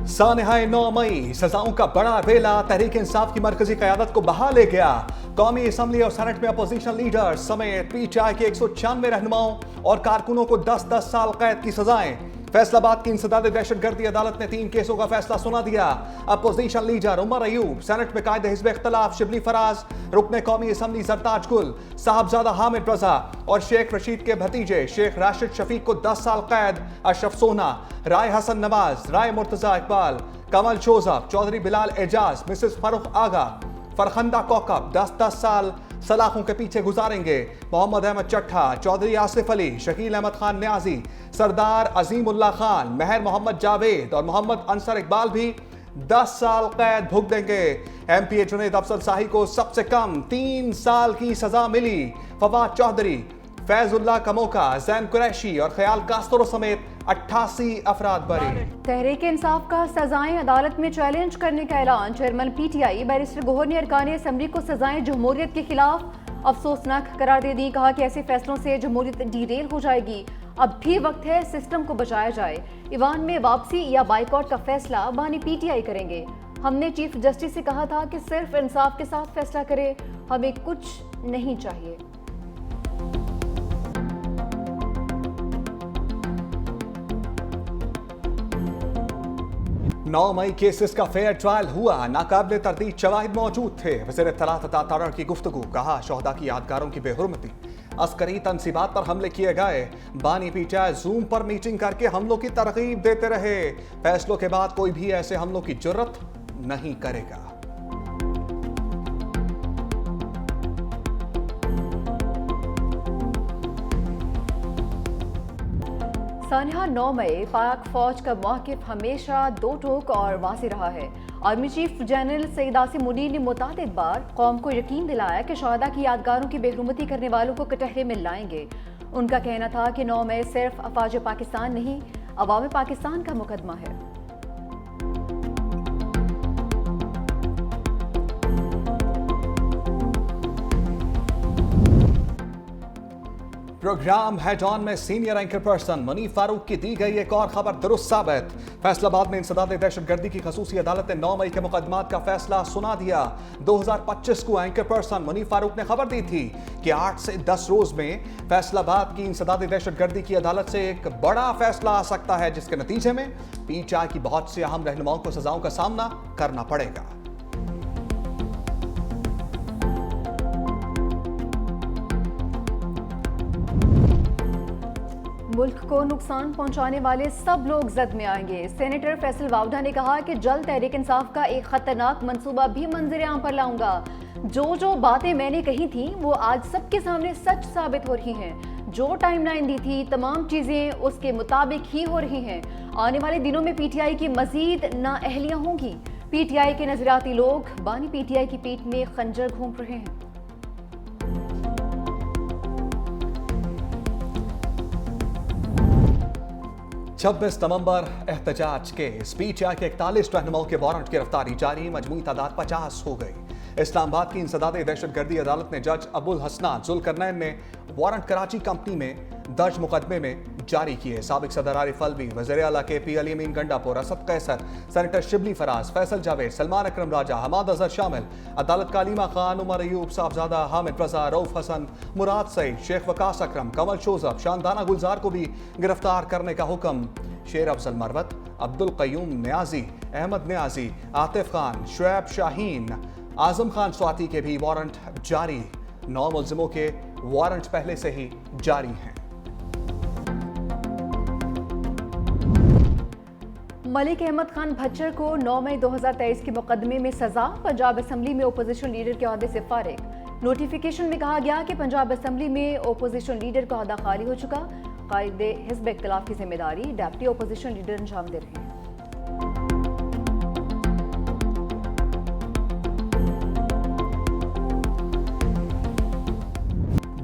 सानहाए 9 मई सजाओं का बड़ा वेला तहरीक इंसाफ की मरकजी क़यादत को बहा ले गया। कौमी असम्बली और सेनेट में अपोजिशन लीडर समेत पीटीआई के 196 रहनुमाओं और कारकुनों को 10-10 साल कैद की सजाएं। फैसलाबाद की इंसदाद दहशतगर्दी अदालत ने 3 केसों का फैसला सुना दिया। Opposition leader Umar Ayub, senate में कायदे हिज़्ब इख्तिलाफ शिबली फराज, रुकने कौमी असम्बली जरताज गुल, साहबजादा हामिद रजा और शेख रशीद के भतीजे शेख राशिद शफीक को 10 साल कैद, अशरफ सोना, राय हसन नवाज, राय मुर्तजा इकबाल, कमल जोजफ, चौधरी बिलाल एजाज, मिसेस फरुख आगा, फरखंदा कौकब 10-10 साल सलाखों के पीछे गुजारेंगे। मोहम्मद अहमद चट्ठा, चौधरी आसिफ अली, शकील अहमद खान न्याजी, सरदार अजीमुल्लाह खान, महर मोहम्मद जावेद और मोहम्मद अंसर इकबाल भी 10 साल कैद भुगतेंगे। एमपीए जुनैद अफजल शाही को सबसे कम 3 साल की सजा मिली। फवाद चौधरी, फैजुल्लाह कमोका, जैन कुरैशी और ख्याल कास्तरो समेत 88 अफराद बरी। तहरीक इंसाफ का सजाएं अदालत में चैलेंज करने का ऐलान। चेयरमैन पीटीआई बैरिस्टर गोहर ने अरकान असम्बली को सजाएं जमहूरियत के खिलाफ अफसोसनाक करार दे दी। कहा कि ऐसे फैसलों से जमहूरियत डीरेल हो जाएगी। अब भी वक्त है सिस्टम को बचाया जाए। ईवान में वापसी या बाइकआउट का फैसला बानी पीटीआई करेंगे। हमने चीफ जस्टिस से कहा था कि सिर्फ इंसाफ के साथ फैसला करे, हमें कुछ नहीं चाहिए। 9 मई केसेस का फेयर ट्रायल हुआ। नाकाबिले तरदीद शवाहिद मौजूद थे। वज़ीर इत्तलात अता तारण की गुफ्तगू। कहा शोहदा की यादगारों की बेहुरमती, अस्करी तनसीबात पर हमले किए गए। बानी पीटीआई जूम पर मीटिंग करके हमलों की तरगीब देते रहे। फैसलों के बाद कोई भी ऐसे हमलों की जुर्रत नहीं करेगा। सानहा 9 मई पाक फौज का मौक़िफ़ हमेशा दो टोक और वाज़ेह रहा है। Army chief general Syed Asim Munir ने मुतादिद बार कौम को यकीन दिलाया कि शहादा की यादगारों की बेहुरमती करने वालों को कटहरे में लाएंगे। उनका कहना था कि 9 मई सिर्फ अफवाज पाकिस्तान नहीं, अवाम पाकिस्तान का मुकदमा है। प्रोग्राम हेड ऑन में senior anchor person Munif Farooq की दी गई एक और खबर दुरुस्त साबित। फैसलाबाद में इंसदाद दहशतगर्दी की खसूसी अदालत ने 9 मई के मुकदमात का फैसला सुना दिया। 2025 को एंकर पर्सन मुनीफ फारूक ने खबर दी थी कि 8 से 10 रोज में फैसलाबाद की इंसदाद दहशतगर्दी की अदालत से एक बड़ा फैसला आ सकता है, जिसके नतीजे में पीटीआई की बहुत से अहम रहनुमाओं को सजाओं का सामना करना पड़ेगा। मुल्क को नुकसान पहुंचाने वाले सब लोग जद में आएंगे। सेनेटर फैसल वावडा ने कहा कि जल्द तहरीक इंसाफ का एक खतरनाक मंसूबा भी मंजर आम पर लाऊंगा। जो बातें मैंने कही थी वो आज सबके सामने सच साबित हो रही हैं। जो टाइमलाइन दी थी तमाम चीजें उसके मुताबिक ही हो रही हैं। आने वाले दिनों में पीटीआई की मजीद नाअहलियां होंगी। पीटीआई के नजरियाती लोग बानी पीटीआई की पीठ में खंजर घूम रहे हैं। छब्बीस नवंबर एहतजाज केस। पीटीआई के 41 रहनुमाओं के वारंट गिरफ्तारी जारी। मजमूई तादाद 50 हो गई। इस्लामाबाद की इंसदाद दहशतगर्दी अदालत ने जज अबुल हसनान जुल्करनैन ने वारंट कराची कंपनी में दर्ज मुकदमे में जारी किए। साबिक सदर आरिफ अलवी, वज़ीर आला KP अली अमीन गंडापुर, असद कैसर, सेनेटर शिबली फराज, फैसल जावेद, सलमान अकरम राजा, हमाद अजहर शामिल। अदालत का अलीमा खान, उमर अयूब, साहबजादा हामिद रजा, रऊफ हसन, मुराद सईद, शेख वकास अकरम, कमल जोजफ, शानदाना गुलजार को भी गिरफ्तार करने का हुक्म। शेर अफजल मरवत, अब्दुल कयूम न्याजी, अहमद न्याजी, आतिफ खान, शुएब शाहीन, आजम खान स्वाति के भी वारंट जारी। 9 मुल्जिमों के वारंट पहले से ही जारी हैं। मलिक अहमद खान भच्चर को 9 मई 2023 के मुकदमे में सजा। पंजाब असम्बली में ओपोजिशन लीडर के ओहदे से फारिग। नोटिफिकेशन में कहा गया कि पंजाब असम्बली में ओपोजिशन लीडर का ओहदा खाली हो चुका। कायदे हिज़्ब इख्तिलाफ की जिम्मेदारी डेप्टी ओपोजिशन लीडर अंजाम दे रहे हैं।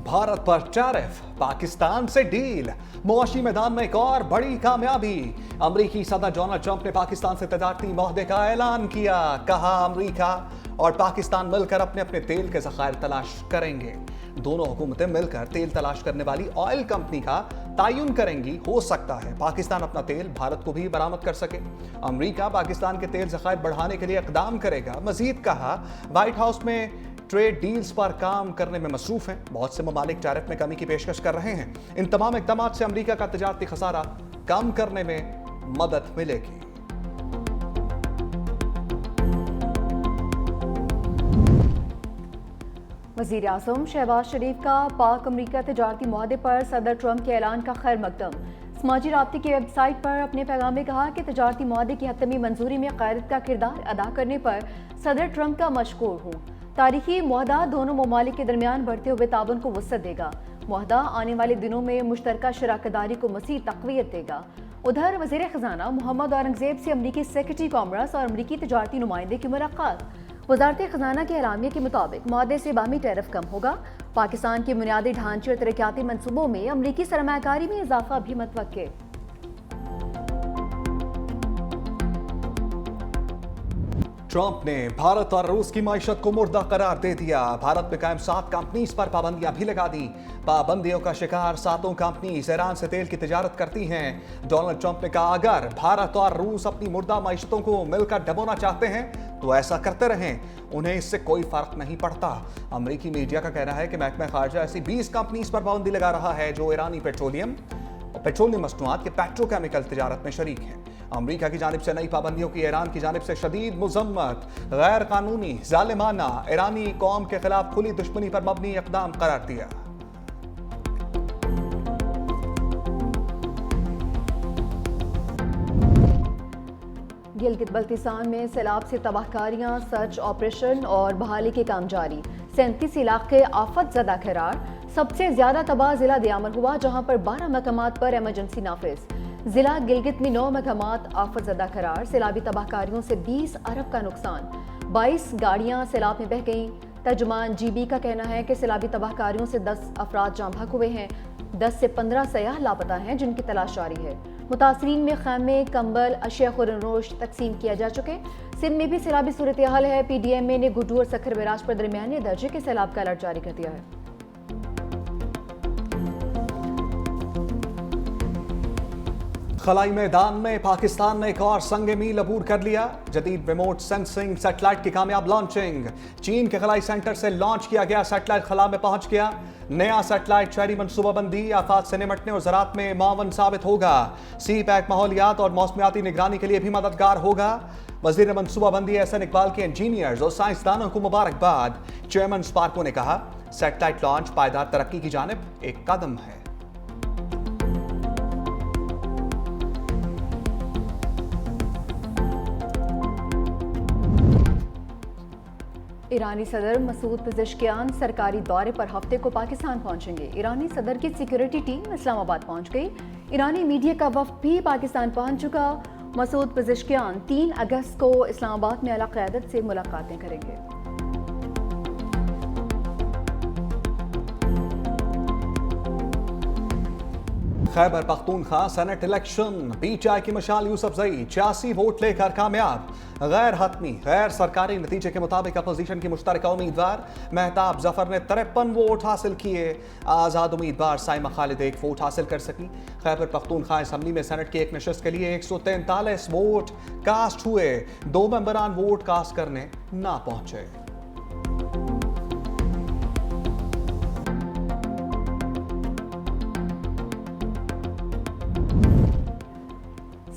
भारत पर टैरिफ, पाकिस्तान से डील। मुआशी मैदान में एक और बड़ी कामयाबी। अमरीकी सदर डोनाल्ड ट्रंप ने पाकिस्तान से तजारती मुआहदे का ऐलान किया। कहा अमरीका और पाकिस्तान मिलकर अपने अपने तेल के ज़खायर तलाश करेंगे। दोनों हुकूमतें मिलकर तेल तलाश करने वाली ऑयल कंपनी का तायुन करेंगी, हो सकता है पाकिस्तान अपना तेल भारत को भी बरामद कर सके। अमेरिका पाकिस्तान के तेल ज़खायर बढ़ाने के लिए इकदाम करेगा। मजीद कहा, व्हाइट हाउस में ट्रेड डील्स पर काम करने में मसरूफ हैं। बहुत से ममालिक टैरिफ में कमी की पेशकश कर रहे हैं। इन तमाम इक़दाम से अमेरिका का तजारती खसारा कम करने में मदद मिलेगी। वज़ीर आज़म शहबाज शरीफ का पाक अमरीका तजारती मुआहदे पर सदर ट्रंप के ऐलान का खैर मकदम। समाजी राब्ते की वेबसाइट पर अपने पैगाम में कहा कि तजारती मुआहदे की हतमी मंजूरी में क़यादत का किरदार अदा करने पर सदर ट्रंप का मशकूर हूँ। तारीखी मुआहदा दोनों ममालिक के दरमियान बढ़ते हुए ताबन को वसअत देगा। मुआहदा आने वाले दिनों में मुश्तरका शराकतदारी को मज़ीद तक़वियत देगा। उधर वज़ीर ख़ज़ाना मोहम्मद औरंगज़ेब से अमरीकी सेक्रेटरी कॉमर्स और अमरीकी तजारती नुमाइंदे की मुलाकात। वज़ारत ख़ज़ाना के एलामिया के मुताबिक मुआहदे से बाहमी टैरिफ कम होगा। पाकिस्तान के बुनियादी ढांचे और तरक्याती मनसूबों में अमरीकी सरमायाकारी में इजाफा भी मुतवक्के। ट्रंप ने भारत और रूस की मईशत को मुर्दा करार दे दिया। भारत में कायम 7 कंपनीज पर पाबंदियां भी लगा दी। पाबंदियों का शिकार 7 कंपनीज ईरान से तेल की तिजारत करती हैं। डोनाल्ड ट्रंप ने कहा, अगर भारत और रूस अपनी मुर्दा मईशतों को मिलकर डबोना चाहते हैं तो ऐसा करते रहें, उन्हें इससे कोई फर्क नहीं पड़ता। अमरीकी मीडिया का कहना है कि महकमा खारजा ऐसी 20 कंपनीज पर पाबंदी लगा रहा है जो ईरानी पेट्रोलियम मसनूआत के पेट्रोकेमिकल तिजारत में शरीक हैं। अमरीका की जानिब से नई पाबंदियों की ईरान की जानिब से शदीद मुज़म्मत, गैर कानूनी, जालिमाना, ईरानी कौम के खिलाफ खुली दुश्मनी पर मबनी इक़दाम करार दिया। गिलगित बल्तिस्तान में सैलाब से तबाहकारियां, सर्च ऑपरेशन और बहाली के काम जारी। 37 इलाके आफत ज़दा करार। सबसे ज्यादा तबाह जिला दियामन हुआ, जहां पर 12 मकामात पर एमरजेंसी नाफिज। जिला गिलगित में 9 मकामात आफत ज़दा करार। सैलाबी तबाहकारियों से 20 अरब का नुकसान। 22 गाड़ियां सैलाब में बह गईं। तर्जुमान GB का कहना है कि सैलाबी तबाहकारियों से 10 अफराद जाँ बहक हुए हैं। 10 से 15 सयाह लापता हैं, जिनकी तलाश जारी है। मुतासरीन में खैमे, कंबल, अशिया खुरनोश तकसीम किया जा चुके। सिंध में भी सैलाबी सूरत हाल है। PDMA ने गुड्डू और सखर बैराज पर दरमियाने दर्जे के सैलाब का अलर्ट जारी कर दिया है। खलाई मैदान में पाकिस्तान ने एक और संग मील अबूर कर लिया। जदीद रिमोट सेंसिंग सैटेलाइट की कामयाब लॉन्चिंग। चीन के खलाई सेंटर से लॉन्च किया गया सैटेलाइट खला में पहुंच गया। नया सैटेलाइट शहरी मनसूबाबंदी, आफात से निमटने और ज़राअत में मावन साबित होगा। CPEC माहौलियात और मौसमियाती निगरानी के लिए भी मददगार होगा। वज़ीर मनसूबाबंदी एहसन इकबाल के इंजीनियर्स और साइंसदानों को मुबारकबाद। चेयरमैन स्पार्को ने कहा, सैटेलाइट लॉन्च पायदार तरक्की की जानिब एक कदम है। ईरानी सदर मसूद पेज़ेश्कियान सरकारी दौरे पर हफ्ते को पाकिस्तान पहुंचेंगे। ईरानी सदर की सिक्योरिटी टीम इस्लामाबाद पहुंच गई। ईरानी मीडिया का वफ्द भी पाकिस्तान पहुंच चुका। मसूद पेज़ेश्कियान 3 अगस्त को इस्लामाबाद में आला क़यादत से मुलाकातें करेंगे। Khyber Pakhtunkhwa senate election, PTI की मशाल यूसुफजई 86 वोट लेकर कामयाब। गैर हतमी गैर सरकारी नतीजे के मुताबिक अपोजिशन की मुश्तरका उम्मीदवार महताब जफर ने 53 वोट हासिल किए। आज़ाद उम्मीदवार साइमा खालिद 1 वोट हासिल कर सकी। खैबर पख्तूनख्वा असम्बली में सेनेट की एक नशस्त के लिए 143 वोट कास्ट हुए। 2 मेंबरान वोट कास्ट करने ना पहुंचे।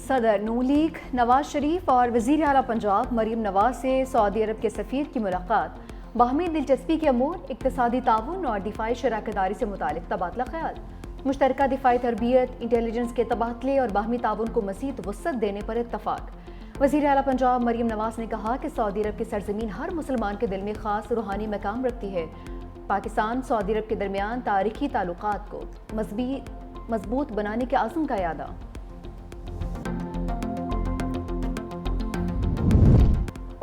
सदर नून लीग नवाज शरीफ और वज़ीर आला पंजाब मरीम नवाज से सऊदी अरब के सफ़ीर की मुलाकात। बाहमी दिलचस्पी के अमूर, इक़्तिसादी ताउन और दिफाई शराकतदारी से मुतालिक तबादला ख्याल। मुश्तरका दिफाई तरबियत, इंटेलिजेंस के तबादले और बाहमी ताउन को मज़ीद वुसअत देने पर इत्तफ़ाक़। वज़ीर आला पंजाब मरीम नवाज ने कहा कि सऊदी अरब की सरज़मीन हर मुसलमान के दिल में ख़ास रूहानी मकाम रखती है। पाकिस्तान सऊदी अरब के दरमियान तारीखी ताल्लुकात को मजबूत बनाने के आज़म का यादा।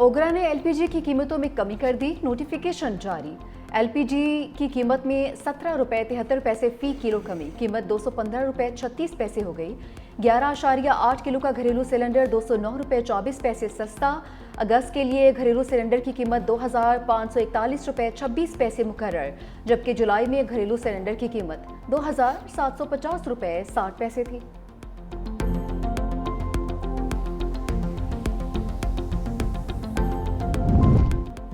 ओगरा ने LPG की कीमतों में कमी कर दी, नोटिफिकेशन जारी। LPG की कीमत में 17 रुपये 73 पैसे फ़ी किलो कमी, कीमत 215 रुपये 36 पैसे हो गई। 11.8 किलो का घरेलू सिलेंडर 209 रुपये 24 पैसे सस्ता। अगस्त के लिए घरेलू सिलेंडर की कीमत 2,541 रुपये 26 पैसे मुकर्रर, जबकि जुलाई में घरेलू सिलेंडर की कीमत 2,750 रुपये 60 पैसे थी।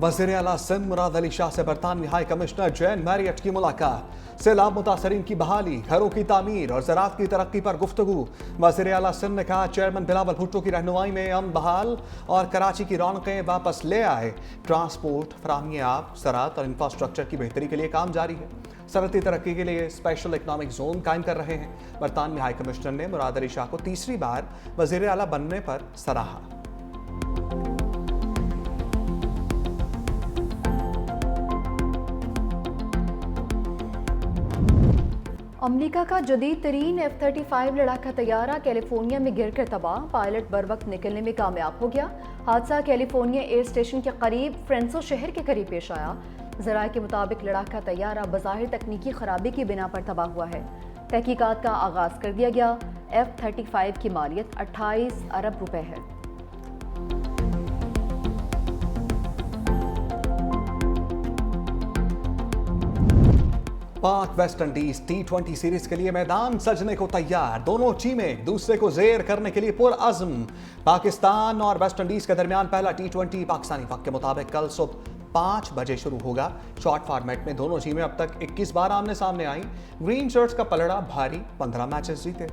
वज़ीर आला सिंध मुराद अली शाह से बरतानवी हाई कमिश्नर जैन मैरियट की मुलाकात। सैलाब मुतासरीन की बहाली, घरों की तामीर और ज़राअत की तरक्की पर गुफ्तगू। वज़ीर आला सिंध ने कहा, चेयरमैन बिलावल भुट्टो की रहनुमाई में अमन बहाल और कराची की रौनकें वापस ले आए। ट्रांसपोर्ट, फराहमी आब, ज़राअत और इंफ्रास्ट्रक्चर की बेहतरी के लिए काम जारी है। सनअती तरक्की के लिए स्पेशल इकनॉमिक जोन कायम कर रहे हैं। बरतानवी हाई कमिश्नर ने मुराद अली शाह को तीसरी बार वज़ीर आला बनने पर सराहा। अमेरिका का जदीद तरीन F-35 लड़ाका तैयारा कैलिफोर्निया में गिरकर तबाह। पायलट बर वक्त निकलने में कामयाब हो गया। हादसा कैलिफोर्निया एयर स्टेशन के करीब फ्रेंसो शहर के करीब पेश आया। ज़राए के मुताबिक लड़ाका तैयारा बज़ाहिर तकनीकी खराबी की बिना पर तबाह हुआ है। तहकीकात का आगाज कर दिया गया। F-35 की मालियत 28 अरब रुपए है। पाक वेस्ट इंडीज T20 सीरीज के लिए मैदान सजने को तैयार। दोनों टीमें एक दूसरे को जेर करने के लिए पुरअज़्म। पाकिस्तान और वेस्ट इंडीज के दरमियान पहला T20 पाकिस्तानी वक्त के मुताबिक कल सुबह 5 बजे शुरू होगा। शॉर्ट फॉर्मेट में दोनों टीमें अब तक 21 बार आमने सामने आई। ग्रीन शर्ट्स का पलड़ा भारी, 15 मैचेस जीते।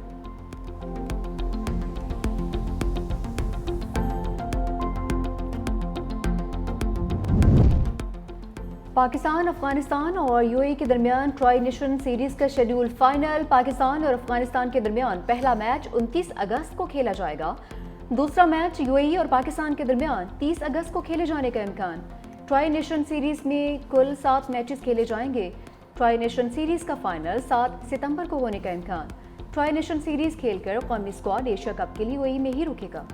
पाकिस्तान, अफगानिस्तान और यूएई के दरमियान ट्राई नेशन सीरीज का शेड्यूल फाइनल। पाकिस्तान और अफगानिस्तान के दरमियान पहला मैच 29 अगस्त को खेला जाएगा। दूसरा मैच यूएई और पाकिस्तान के दरमियान 30 अगस्त को खेले जाने का इम्कान। ट्राई नेशन सीरीज में कुल 7 मैचेस खेले जाएंगे। ट्राई नेशन सीरीज का फाइनल 7 सितंबर को होने का इम्कान। ट्राई नेशन सीरीज खेलकर कौमी स्क्वाड एशिया कप के लिए यूएई में ही रुकेगा।